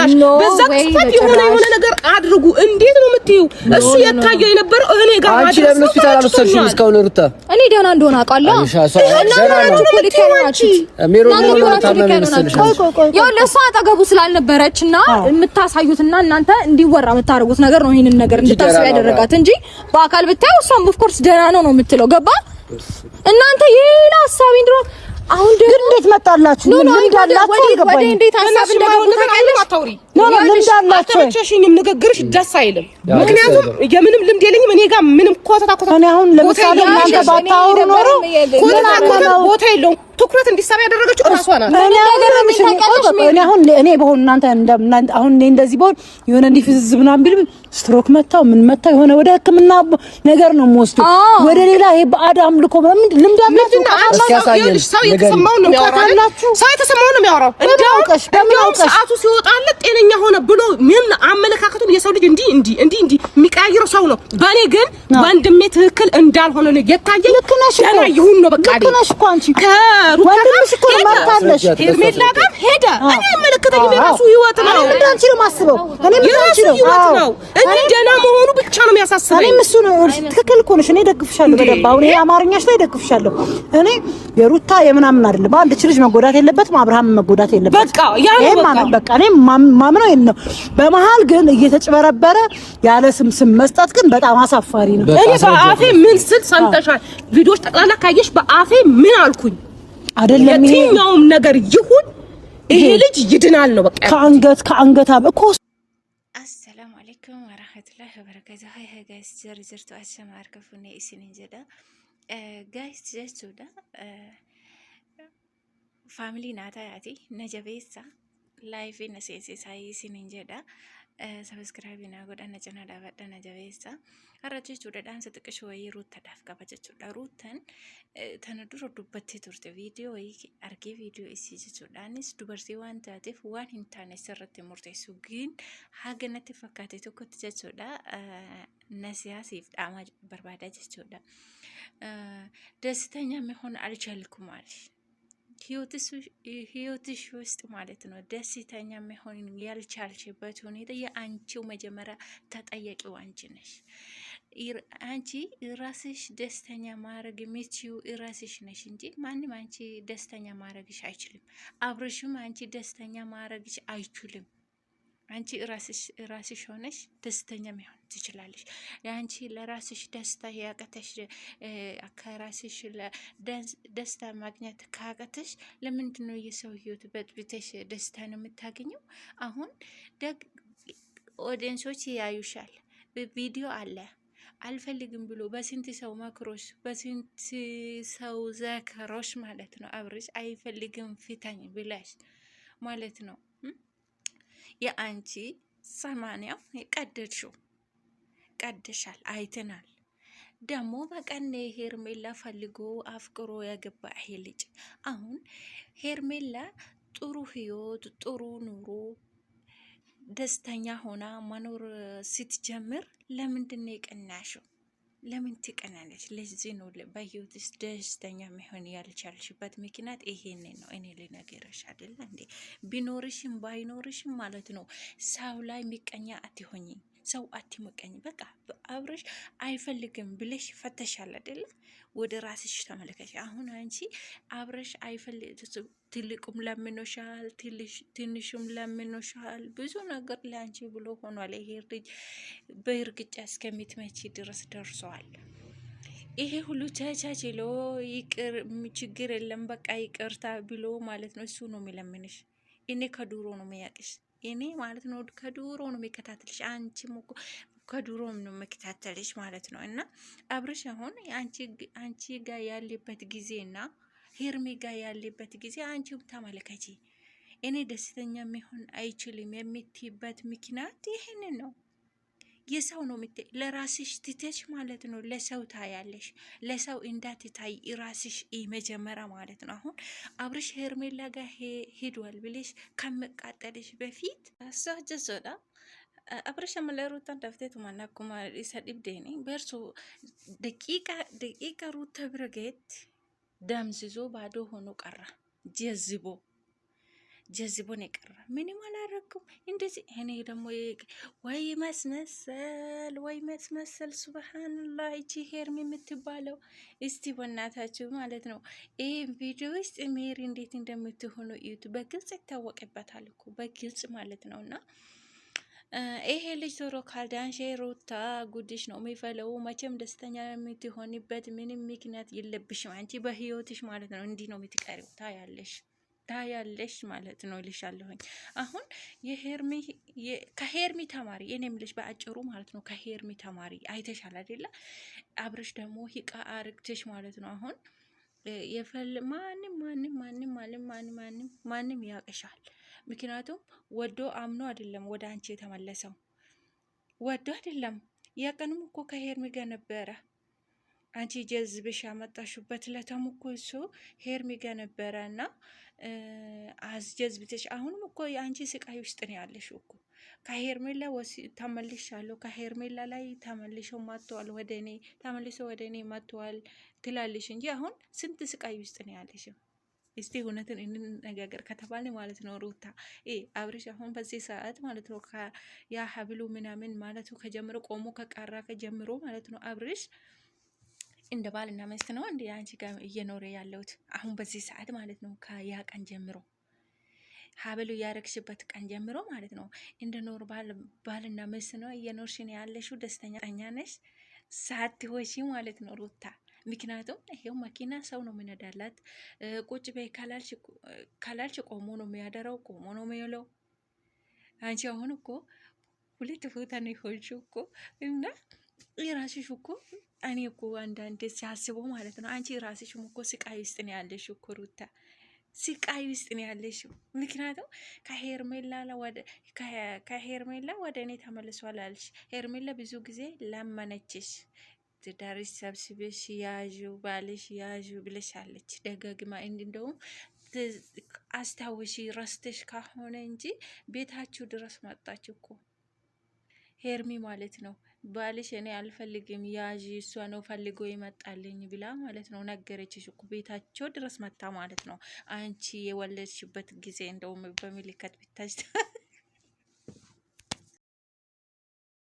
ጭራሽ በዛ ክፈት የሆነ ነገር አድርጉ እንዴት ነው የምትዩ እሱ የታየው የነበረው እኔ ጋር አንቺ ለምን ሆስፒታል አልወሰድሽም እስካሁን ሩታ እኔ ደህና እንደሆነ አውቃለሁ ያው ለሷ አጠገቡ ስላልነበረችና የምታሳዩትና እናንተ እንዲወራ የምታረጉት ነገር ነው ይሄንን ነገር እንድታስብ ያደረጋት እንጂ በአካል ብታየው እሷም ኦፍ ኮርስ ደህና ነው የምትለው ገባ እናንተ የሌላ ሐሳብ እንደው አሁን ደግሞ እንዴት መጣላችሁ ምን እንዳላችሁ ወደ እንዴት ሐሳብ እንደገቡ ታውቂያለሽ አልተመቸሽኝም ንግግርሽ ደስ አይልም ምክንያቱም የምንም ልምድ የለኝም እኔ ጋር ምንም ኮተታ እኔ አሁን ለምሳሌ እናንተ ባታወሩ ኖሮ ቦታ የለውም ትኩረት እንዲሳብ ያደረገችው እራሷ ናት እኔ አሁን እኔ በሆነ እናንተ አሁን እንደዚህ በሆነ የሆነ እንዲፍዝዝ ምናምን ቢል ስትሮክ መታው ምን መታው የሆነ ወደ ህክምና ነገር ነው የምወስደው ወደ ሌላ ይሄ ባዕድ አምልኮ ምን ልምድ አላችሁ ሰው የተሰማውን ነው የሚያወራው እንደውቀሽ ሰዓቱ ሲወጣለት ጤነኛ ሆነ ብሎ ምን አመለካከቱን የሰው ልጅ እንዲ የሚቀያየረው ሰው ነው በኔ ግን ወንድሜ ትክክል እንዳልሆነ ነው የታየኝ ገና ይሁን ነው በቃ ልክነሽ እኮ አንቺ ወንድምሽ እኮ ማርታለሽ ሄርሜላ ጋር ሄደ እኔ መለከተኝ የራሱ ህይወት ነው እንዳንቺ ነው ማስበው እኔ የራሱ ህይወት ነው እኔ ደና መሆኑ ብቻ ነው የሚያሳስበኝ እኔ እሱ ነው ትክክል እኮ ነሽ እኔ ደግፍሻለሁ በደንብ አሁን ይሄ አማርኛሽ ላይ ደግፍሻለሁ እኔ የሩታ የምናምን አይደለም አንድ ልጅ መጎዳት የለበትም አብርሃም መጎዳት የለበትም በቃ ያ ነው በቃ እኔ ማምነው ነው በመሃል ግን እየተጭበረበረ ያለ ስም መስጠት ግን በጣም አሳፋሪ ነው እኔ በአፌ ምን ስል ሰምተሻል ቪዲዮዎች ጠቅላላ ካየሽ በአፌ ምን አልኩኝ አይደለም የትኛውም ነገር ይሁን ይሄ ልጅ ይድናል ነው በቃ ከአንገት እኮ السلام عليكم ورحمة الله وبركاته هاي guys زرتو أسمع أركفوني إسنين جدا guys جدا family ناتا ياتي نجابيسا لايف نسيسي ساي إسنين جدا سبسكرايب ناقود أنا جنا دافت أنا جابيسا أرجع جدا دان ستكش وعي روت تدافع كبجة جدا روتن تندور دوبتي تورت فيديو أركي فيديو إسي جدا نس دوبرتي وان تاتيف وان هنتاني سرت مرتي سوغين حاجة نتفكاتي تو كت جدا نسياسي أما بربادة جدا دستانيا مهون أرجعلكم عليه ህይወትሽ ውስጥ ማለት ነው ደስተኛ መሆን ያልቻልሽበት ሁኔታ የአንቺው መጀመሪያ ተጠያቂው አንቺ ነሽ አንቺ ራስሽ ደስተኛ ማድረግ የምትችይው ራስሽ ነሽ እንጂ ማንም አንቺ ደስተኛ ማድረግሽ አይችልም አብርሽም አንቺ ደስተኛ ማድረግሽ አይችልም አንቺ ራስሽ ሆነሽ ደስተኛ መሆን ትችላለሽ ያንቺ ለራስሽ ደስታ ያቀተሽ ከራስሽ ደስታ ማግኘት ካቀተሽ ለምንድን ነው የሰው ህይወት በጥብተሽ ደስታ ነው የምታገኘው አሁን ደግ ኦዲየንሶች ያዩሻል ቪዲዮ አለ አልፈልግም ብሎ በስንት ሰው መክሮሽ በስንት ሰው ዘከሮሽ ማለት ነው አብርሽ አይፈልግም ፊታኝ ብላሽ ማለት ነው የአንቺ ሰማንያው ቀደሻል አይተናል ደሞ በቀን ሄርሜላ ፈልጎ አፍቅሮ ያገባ ይሄ ልጅ አሁን ሄርሜላ ጥሩ ህይወት ጥሩ ኑሮ ደስተኛ ሆና መኖር ስትጀምር ለምንድን ነው የቀናሽው ለምን ትቀናለሽ ለዚህ ነው በህይወትሽ ደስተኛ መሆን ያልቻልሽበት ምክንያት ይሄን ነው እኔ ልነግርሽ አይደል እንዴ ቢኖርሽም ባይኖርሽም ማለት ነው ሰው ላይ ምቀኛ አትሆኚ ሰው አትመቀኝ በቃ አብርሽ አይፈልግም ብለሽ ፈተሻል አይደል ወደ ራስሽ ተመልከሽ አሁን አንቺ አብርሽ አይፈልግም ትልቁም ለምኖሻል ትንሹም ለምኖሻል ብዙ ነገር ለአንቺ ብሎ ሆኗል ይሄ ልጅ በእርግጫ እስከምትመጪ ድረስ ደርሷል ይሄ ሁሉ ቻቻችሎ ይቅር ችግር የለም በቃ ይቅርታ ብሎ ማለት ነው እሱ ነው የሚለምንሽ እኔ ከዱሮ ነው የሚያቅሽ እኔ ማለት ነው ከዱሮ ነው የሚከታተልሽ አንቺም ከዱሮ ነው የሚከታተልሽ ማለት ነው እና አብርሽ አሁን አንቺ ጋር ያለበት ጊዜና ሄርሜ ጋር ያለበት ጊዜ አንቺም ተመልከቺ እኔ ደስተኛ መሆን አይችልም የምትይበት ምክንያት ይሄንን ነው የሰው ነው ለራስሽ ትተሽ ማለት ነው ለሰው ታያለሽ ለሰው እንዳትታይ ራስሽ መጀመሪያ ማለት ነው አሁን አብርሽ ሄርሜላ ጋር ሄዷል ብለሽ ከመቃጠልሽ በፊት አሳጀሰዳ አብርሽ መለሩታን ደፍቴቱ ማናኩማ ይሰድብደኒ በርሶ ደቂቃ ሩታ ብረገት ደምዝዞ ባዶ ሆኖ ቀራ ጀዝቦ ጀዝቦን የቀረ ምንም አላረኩም። እንደዚህ እኔ ደግሞ ወይ መስመሰል ሱብሃንአላህ። እቺ ሄርሜ የምትባለው እስቲ በእናታችሁ ማለት ነው ይሄ ቪዲዮ ውስጥ ሜሪ እንዴት እንደምትሆኑ እዩት። በግልጽ ይታወቅበታል እኮ በግልጽ ማለት ነውና ይሄ ልጅ ቶሎ ካልዳንሽ ሩታ ጉድሽ ነው የሚፈለው። መቼም ደስተኛ የምትሆንበት ምንም ምክንያት የለብሽም አንቺ በህይወትሽ ማለት ነው። እንዲህ ነው የምትቀሪው። ታያለሽ ማለት ነው ልሻለሁኝ። አሁን ከሄርሚ ተማሪ እኔ የምልሽ በአጭሩ ማለት ነው። ከሄርሚ ተማሪ አይተሻል አይደለ? አብርሽ ደግሞ ሂቃ አርግተሽ ማለት ነው። አሁን ማንም ያቅሻል። ምክንያቱም ወዶ አምኖ አይደለም ወደ አንቺ የተመለሰው፣ ወዶ አይደለም። ያቀንም እኮ ከሄርሚ ጋር ነበረ። አንቺ ጀዝብሽ ያመጣሽበት ለተም እኮ እሱ ሄርሚ ጋር ነበረ እና አስጀዝብተሽ አሁንም እኮ የአንቺ ስቃይ ውስጥ ነው ያለሽ እኮ። ከሄርሜላ ተመልሻለሁ፣ ከሄርሜላ ላይ ተመልሶ መጥቷል፣ ተመልሶ ወደ እኔ መጥቷል ትላለሽ እንጂ አሁን ስንት ስቃይ ውስጥ ነው ያለሽ? እስቲ እውነትን እንነጋገር ከተባለ ማለት ነው ሩታ አብርሽ አሁን በዚህ ሰዓት ማለት ነው ያ ሀብሉ ምናምን ማለቱ ከጀምሮ ቆሞ ከቀራ ከጀምሮ ማለት ነው አብርሽ እንደ ባልና ሚስት ነው እንደ አንቺ ጋር እየኖረ ያለውት አሁን በዚህ ሰዓት ማለት ነው። ከያ ቀን ጀምሮ ሀብሉ ያረግሽበት ቀን ጀምሮ ማለት ነው እንደ ኖር ባልና ሚስት ነው እየኖርሽ ነው ያለሽው። ደስተኛ ነሽ ሳትሆሺ ማለት ነው ሩታ። ምክንያቱም ይሄው መኪና ሰው ነው የሚነዳላት። ቁጭ በይ ካላልሽ ቆሞ ነው የሚያደረው፣ ቆሞ ነው የሚውለው። አንቺ አሁን እኮ ሁለት ቦታ ነው የሆንሽው እኮ እና የራስሽ እኮ እኔ እኮ አንዳንዴ ሲያስበው ማለት ነው አንቺ ራስሽም እኮ ስቃይ ውስጥ ነው ያለሽው እኮ ሩታ፣ ስቃይ ውስጥ ነው ያለሽው። ምክንያቱም ከሄርሜላ ወደ እኔ ተመልሷል አልሽ። ሄርሜላ ብዙ ጊዜ ለመነችሽ ትዳርሽ ሰብስበሽ ያዡ ባልሽ ያዡ ብለሻለች ደጋግማ። እንደውም አስታውሺ ረስተሽ ካሆነ እንጂ ቤታችሁ ድረስ መጣች እኮ ሄርሚ ማለት ነው። ባልሽ እኔ አልፈልግም ያዥ እሷ ነው ፈልጎ ይመጣልኝ ብላ ማለት ነው ነገረችሽ እኮ ቤታቸው ድረስ መጣ ማለት ነው። አንቺ የወለድሽበት ጊዜ እንደውም በሚልከት ብታጅ